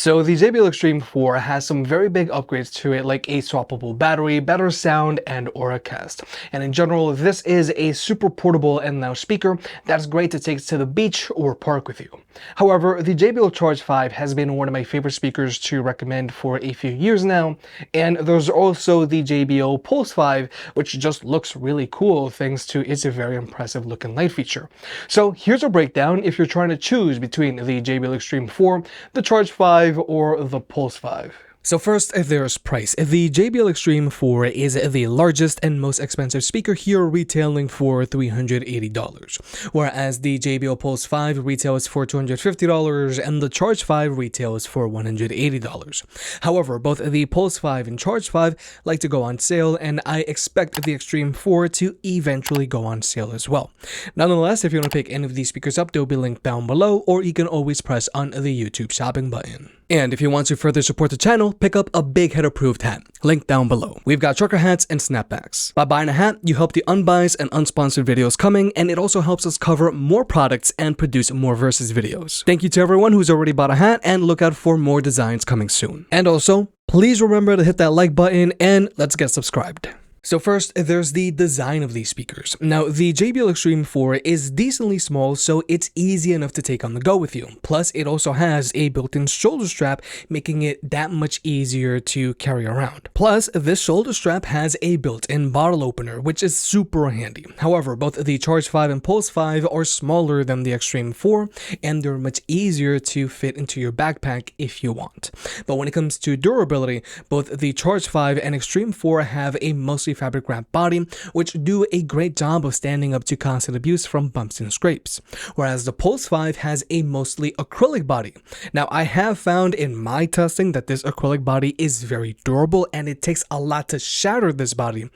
So the JBL Xtreme 4 has some very big upgrades to it, like a swappable battery, better sound, and Auracast. And in general, this is a super portable and loud speaker that's great to take to the beach or park with you. However, the JBL Charge 5 has been one of my favorite speakers to recommend for a few years now, and there's also the JBL Pulse 5, which just looks really cool thanks to its very impressive looking light feature. So here's a breakdown if you're trying to choose between the JBL Xtreme 4, the Charge 5, or the Pulse 5. So first, there's price. The JBL Xtreme 4 is the largest and most expensive speaker here, retailing for $380, whereas the JBL Pulse 5 retails for $250 and the Charge 5 retails for $180. However, both the Pulse 5 and Charge 5 like to go on sale, and I expect the Xtreme 4 to eventually go on sale as well. Nonetheless, if you want to pick any of these speakers up, they'll be linked down below, or you can always press on the YouTube shopping button. And if you want to further support the channel, pick up a big head approved hat, link down below. We've got trucker hats and snapbacks. By buying a hat, you help the unbiased and unsponsored videos coming, and it also helps us cover more products and produce more versus videos. Thank you to everyone who's already bought a hat, and look out for more designs coming soon. And also, please remember to hit that like button, and let's get subscribed. So first, there's the design of these speakers. Now, the JBL Xtreme 4 is decently small, so it's easy enough to take on the go with you. Plus, it also has a built-in shoulder strap, making it that much easier to carry around. Plus, this shoulder strap has a built-in bottle opener, which is super handy. However, both the Charge 5 and Pulse 5 are smaller than the Xtreme 4, and they're much easier to fit into your backpack if you want. But when it comes to durability, both the Charge 5 and Xtreme 4 have a mostly fabric wrap body, which do a great job of standing up to constant abuse from bumps and scrapes, whereas the Pulse 5 has a mostly acrylic body. Now, I have found in my testing that this acrylic body is very durable, and it takes a lot to shatter this body.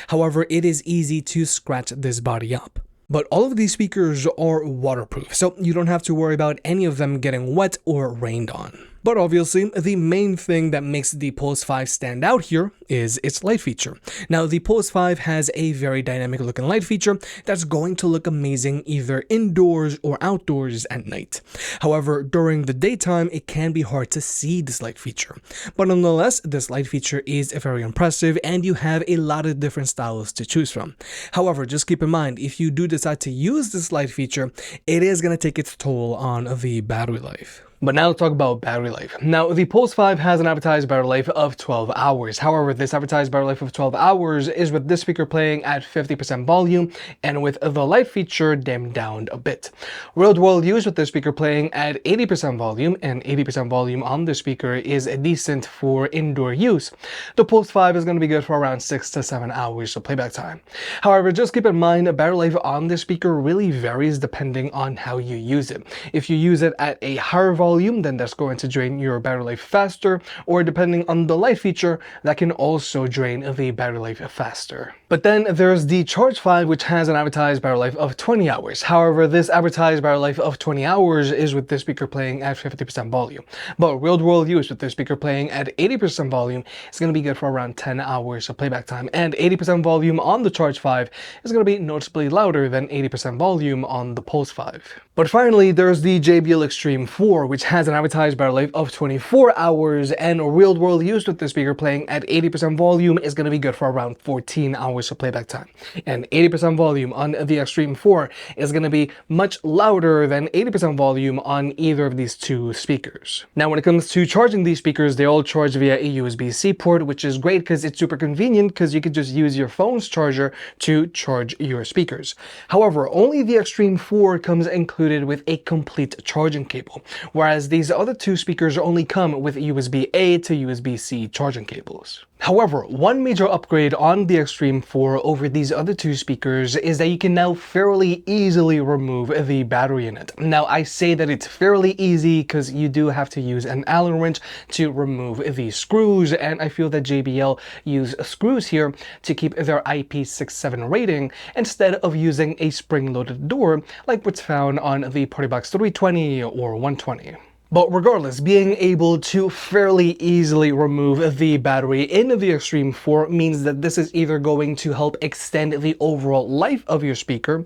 However, it is easy to scratch this body up. But all of these speakers are waterproof, so you don't have to worry about any of them getting wet or rained on. But obviously, the main thing that makes the Pulse 5 stand out here is its light feature. Now, the Pulse 5 has a very dynamic looking light feature that's going to look amazing either indoors or outdoors at night. However, during the daytime, it can be hard to see this light feature. But nonetheless, this light feature is very impressive, and you have a lot of different styles to choose from. However, just keep in mind, if you do decide to use this light feature, it is going to take its toll on the battery life. But now let's talk about battery life. Now, the Pulse 5 has an advertised battery life of 12 hours. However, this advertised battery life of 12 hours is with this speaker playing at 50% volume and with the light feature dimmed down a bit. Real-world use with this speaker playing at 80% volume, and 80% volume on the speaker is decent for indoor use. The Pulse 5 is going to be good for around 6 to 7 hours of playback time. However, just keep in mind, battery life on this speaker really varies depending on how you use it. If you use it at a higher volume, then that's going to drain your battery life faster, or depending on the light feature, that can also drain the battery life faster. But then there's the Charge 5, which has an advertised battery life of 20 hours. However, this advertised battery life of 20 hours is with this speaker playing at 50% volume. But real-world use with this speaker playing at 80% volume is going to be good for around 10 hours of playback time, and 80% volume on the Charge 5 is going to be noticeably louder than 80% volume on the Pulse 5. But finally, there's the JBL Xtreme 4, which has an advertised battery life of 24 hours, and real-world use with the speaker playing at 80% volume is going to be good for around 14 hours of playback time. And 80% volume on the Xtreme 4 is going to be much louder than 80% volume on either of these two speakers. Now, when it comes to charging these speakers, they all charge via a USB-C port, which is great because it's super convenient because you could just use your phone's charger to charge your speakers. However, only the Xtreme 4 comes included with a complete charging cable, whereas these other two speakers only come with USB-A to USB-C charging cables. However, one major upgrade on the Xtreme 4 over these other two speakers is that you can now fairly easily remove the battery in it. Now, I say that it's fairly easy because you do have to use an Allen wrench to remove these screws, and I feel that JBL use screws here to keep their IP67 rating instead of using a spring-loaded door like what's found on the Partybox 320 or 120. But regardless, being able to fairly easily remove the battery in the Xtreme 4 means that this is either going to help extend the overall life of your speaker,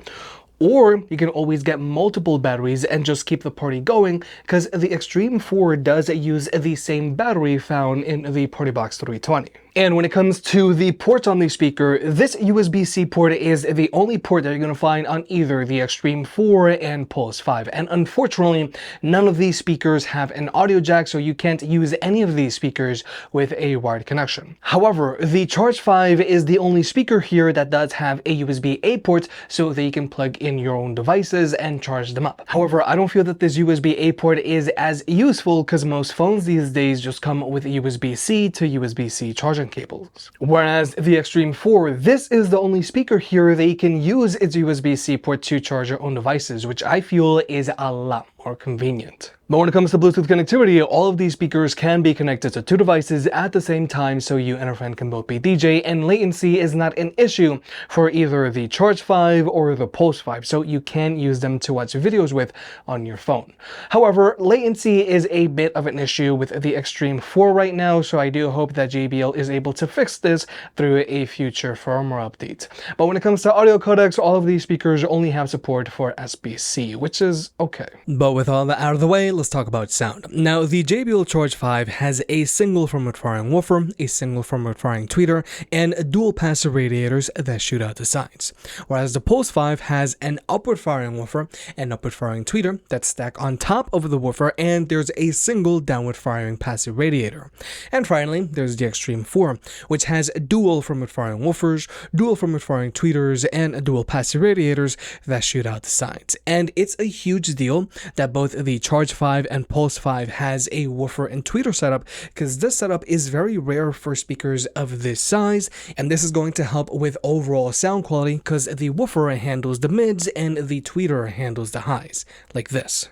Or you can always get multiple batteries and just keep the party going, because the Xtreme 4 does use the same battery found in the Party Box 320. And when it comes to the ports on the speaker, this USB-C port is the only port that you're going to find on either the Xtreme 4 and Pulse 5. And unfortunately, none of these speakers have an audio jack, so you can't use any of these speakers with a wired connection. However, the Charge 5 is the only speaker here that does have a USB-A port, so that you can plug in your own devices and charge them up. However, I don't feel that this USB-A port is as useful, because most phones these days just come with USB-C to USB-C charging cables. Whereas the Xtreme 4, this is the only speaker here that you can use its USB-C port to charge your own devices, which I feel is a lot more convenient. But when it comes to Bluetooth connectivity, all of these speakers can be connected to two devices at the same time, so you and a friend can both be DJ, and latency is not an issue for either the Charge 5 or the Pulse 5, so you can use them to watch videos with on your phone. However, latency is a bit of an issue with the Xtreme 4 right now, so I do hope that JBL is able to fix this through a future firmware update. But when it comes to audio codecs, all of these speakers only have support for SBC, which is okay. But with all that out of the way, let's talk about sound. Now, the JBL Charge 5 has a single front-firing woofer, a single front-firing tweeter, and dual passive radiators that shoot out the sides. Whereas the Pulse 5 has an upward-firing woofer, an upward-firing tweeter that stack on top of the woofer, and there's a single downward-firing passive radiator. And finally, there's the Xtreme 4, which has dual front-firing woofers, dual front-firing tweeters, and dual passive radiators that shoot out the sides. And it's a huge deal that both the Charge 5 and Pulse 5 has a woofer and tweeter setup, because this setup is very rare for speakers of this size, and this is going to help with overall sound quality, because the woofer handles the mids and the tweeter handles the highs, like this.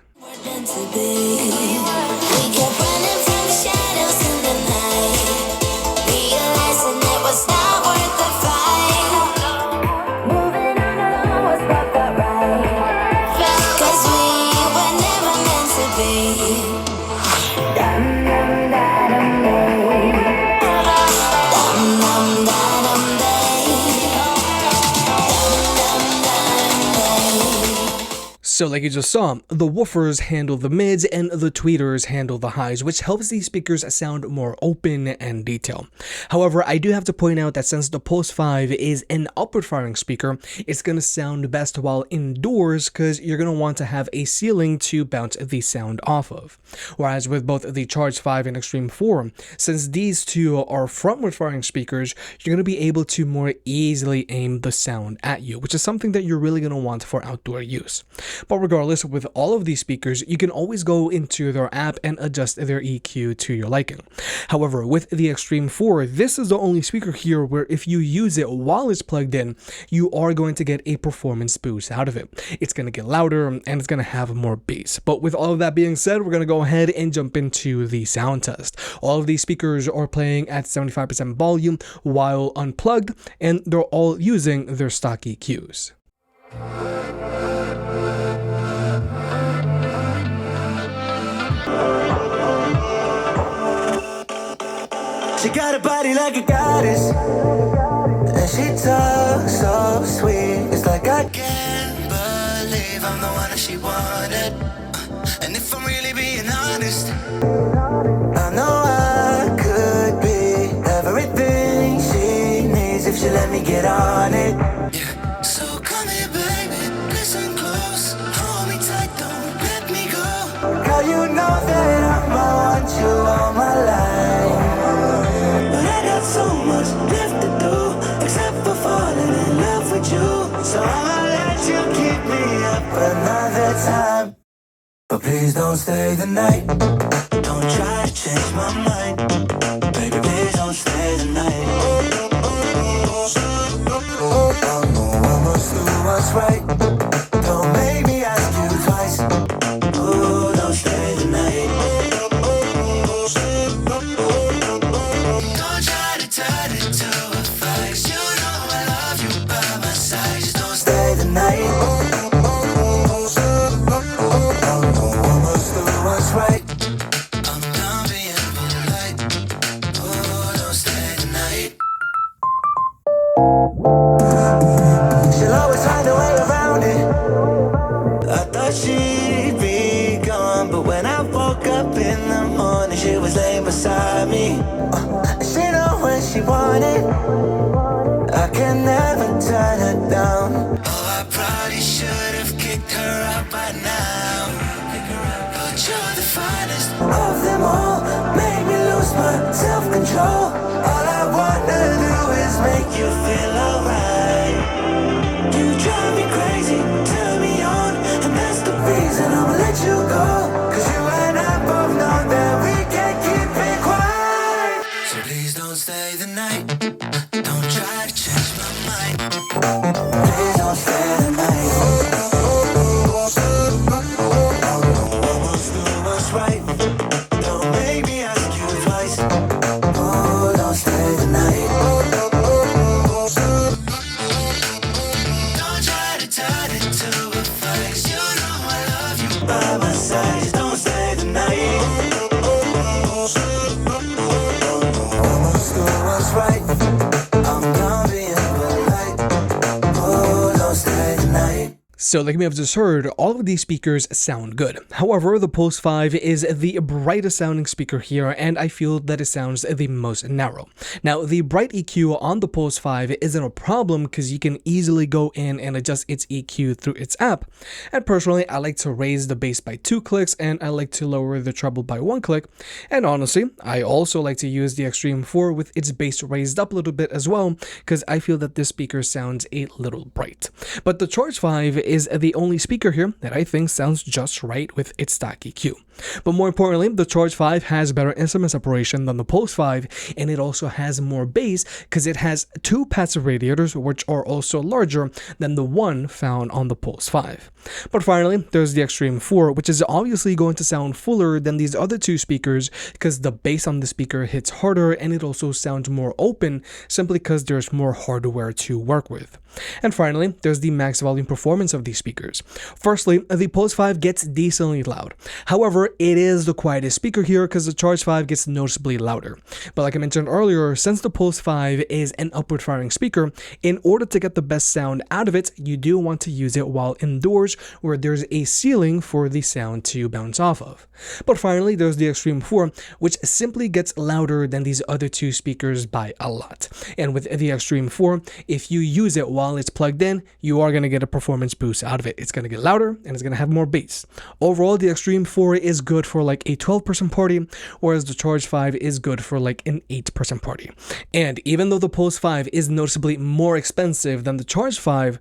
So like you just saw, the woofers handle the mids and the tweeters handle the highs, which helps these speakers sound more open and detailed. However, I do have to point out that since the Pulse 5 is an upward firing speaker, it's going to sound best while indoors, because you're going to want to have a ceiling to bounce the sound off of. Whereas with both the Charge 5 and Xtreme 4, since these two are frontward firing speakers, you're going to be able to more easily aim the sound at you, which is something that you're really going to want for outdoor use. But regardless, with all of these speakers, you can always go into their app and adjust their EQ to your liking. However, with the Xtreme 4, this is the only speaker here where if you use it while it's plugged in, you are going to get a performance boost out of it. It's going to get louder and it's going to have more bass. But with all of that being said, we're going to go ahead and jump into the sound test. All of these speakers are playing at 75% volume while unplugged, and they're all using their stock EQs. She got a body like a goddess, and she talks so sweet. It's like I can't believe I'm the one that she wanted. And if I'm really being honest, I know I could be everything she needs if she let me get on it. Yeah. So come here, baby, listen close, hold me tight, don't let me go. Girl, you know that I want you all my life. So much left to do, except for falling in love with you. So I'ma let you keep me up another time, but please don't stay the night. Don't try to change my mind, baby, please don't stay the night. I know I must do what's right. Don't make me ask you twice. Oh, don't stay the night. She'll always find a way around it. laying beside me. She know when she want it. I can never turn her down. Oh, I probably should have kicked her out by now. But you're the finest of them all. Make me lose my self-control. All I wanna do is make you feel alright. You drive me crazy, turn me on, and that's the reason I'ma let you go. Cause you and I both know that we can't keep it quiet. So please don't stay the night. Don't try to change my mind. Please don't stay the night. Almost do what's right. Don't make me ask you twice. Oh, don't stay the night. Don't try to turn it to a fight. You know I love you by my side. Don't stay the night. Almost do what's right. I'm done being polite. Oh, don't stay the night. So like we have just heard, all of these speakers sound good. However, the Pulse 5 is the brightest sounding speaker here, and I feel that it sounds the most narrow. Now, the bright EQ on the Pulse 5 isn't a problem because you can easily go in and adjust its EQ through its app. And personally, I like to raise the bass by 2 clicks, and I like to lower the treble by 1 click. And honestly, I also like to use the Xtreme 4 with its bass raised up a little bit as well, because I feel that this speaker sounds a little bright. But the Charge 5 is the only speaker here that I think sounds just right with its stock EQ. But more importantly, the Charge 5 has better instrument separation than the Pulse 5, and it also has more bass because it has 2 passive radiators, which are also larger than the one found on the Pulse 5. But finally, there's the Xtreme 4, which is obviously going to sound fuller than these other 2 speakers because the bass on the speaker hits harder, and it also sounds more open simply because there's more hardware to work with. And finally, there's the max volume performance of these speakers. Firstly, the Pulse 5 gets decently loud. However, it is the quietest speaker here because the Charge 5 gets noticeably louder. But like I mentioned earlier, since the Pulse 5 is an upward firing speaker, in order to get the best sound out of it, you do want to use it while indoors where there's a ceiling for the sound to bounce off of. But finally, there's the Xtreme 4, which simply gets louder than these other 2 speakers by a lot. And with the Xtreme 4, if you use it while it's plugged in, you are going to get a performance boost out of it. It's going to get louder and it's going to have more bass. Overall, the Xtreme 4 is good for like a 12-person party, whereas the Charge 5 is good for like an 8-person party. And even though the Pulse 5 is noticeably more expensive than the Charge 5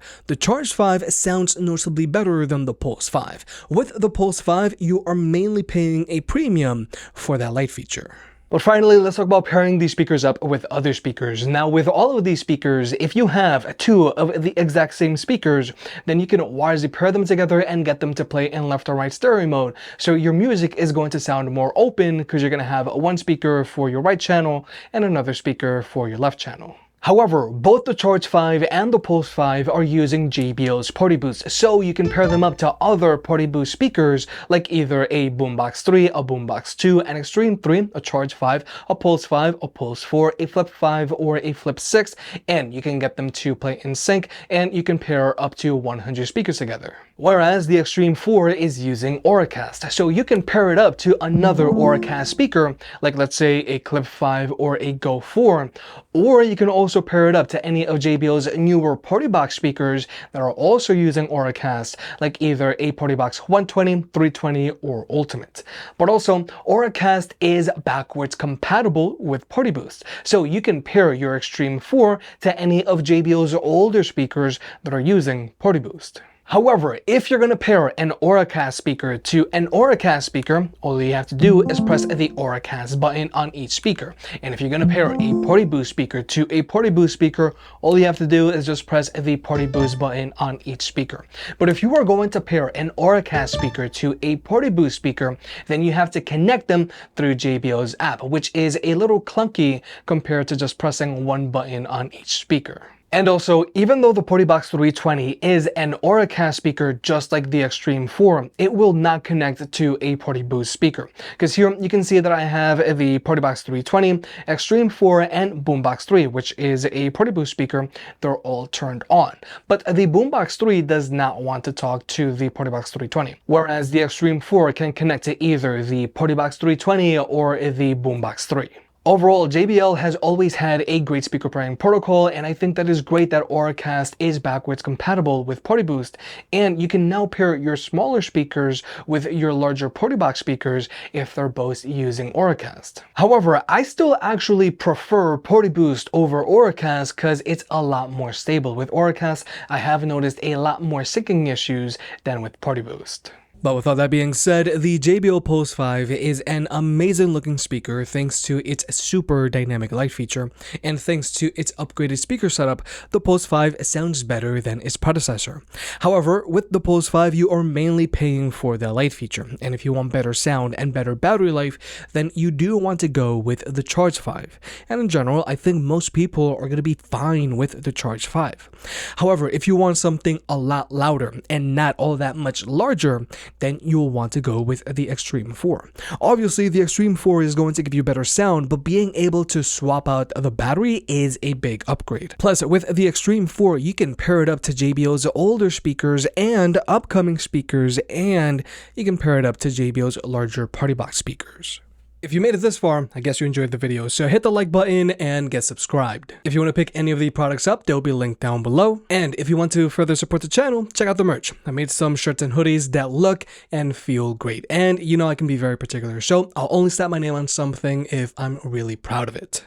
sounds noticeably better than the Pulse 5. With the Pulse 5, you are mainly paying a premium for that light feature. But finally, let's talk about pairing these speakers up with other speakers. Now, with all of these speakers, if you have 2 of the exact same speakers, then you can wisely pair them together and get them to play in left or right stereo mode. So your music is going to sound more open because you're going to have one speaker for your right channel and another speaker for your left channel. However, both the Charge 5 and the Pulse 5 are using JBL's Party Boost, so you can pair them up to other Party Boost speakers like either a Boombox 3, a Boombox 2, an Xtreme 3, a Charge 5, a Pulse 5, a Pulse 4, a Flip 5, or a Flip 6, and you can get them to play in sync, and you can pair up to 100 speakers together. Whereas the Xtreme 4 is using Auracast, so you can pair it up to another Auracast speaker, like let's say a Clip 5 or a Go 4, or you can also pair it up to any of JBL's newer Party Box speakers that are also using Auracast, like either a Party Box 120, 320, or Ultimate. But also, Auracast is backwards compatible with Party Boost, so you can pair your Xtreme 4 to any of JBL's older speakers that are using Party Boost. However, if you're going to pair an Auracast speaker to an Auracast speaker, all you have to do is press the Auracast button on each speaker. And if you're going to pair a Party Boost speaker to a Party Boost speaker, all you have to do is just press the Party Boost button on each speaker. But if you are going to pair an Auracast speaker to a Party Boost speaker, then you have to connect them through JBL's app, which is a little clunky compared to just pressing one button on each speaker. And also, even though the PortyBox 320 is an Auracast speaker just like the Xtreme 4, it will not connect to a PortyBoost speaker. Because here you can see that I have the PortyBox 320, Xtreme 4, and Boombox 3, which is a PortyBoost speaker. They're all turned on. But the Boombox 3 does not want to talk to the PortyBox 320, whereas the Xtreme 4 can connect to either the PortyBox 320 or the Boombox 3. Overall, JBL has always had a great speaker pairing protocol, and I think that is great that Auracast is backwards compatible with PortyBoost, and you can now pair your smaller speakers with your larger PortyBox speakers if they're both using Auracast. However, I still actually prefer PortyBoost over Auracast because it's a lot more stable. With Auracast, I have noticed a lot more syncing issues than with PortyBoost. But with all that being said, the JBL Pulse 5 is an amazing looking speaker thanks to its super dynamic light feature, and thanks to its upgraded speaker setup, the Pulse 5 sounds better than its predecessor. However, with the Pulse 5 you are mainly paying for the light feature, and if you want better sound and better battery life, then you do want to go with the Charge 5. And in general, I think most people are going to be fine with the Charge 5. However, if you want something a lot louder and not all that much larger, then you'll want to go with the Xtreme 4. Obviously, the Xtreme 4 is going to give you better sound, but being able to swap out the battery is a big upgrade. Plus, with the Xtreme 4, you can pair it up to JBL's older speakers and upcoming speakers, and you can pair it up to JBL's larger PortyBox speakers. If you made it this far, I guess you enjoyed the video, so hit the like button and get subscribed. If you want to pick any of the products up, they'll be linked down below. And if you want to further support the channel, check out the merch. I made some shirts and hoodies that look and feel great. And you know I can be very particular, so I'll only slap my name on something if I'm really proud of it.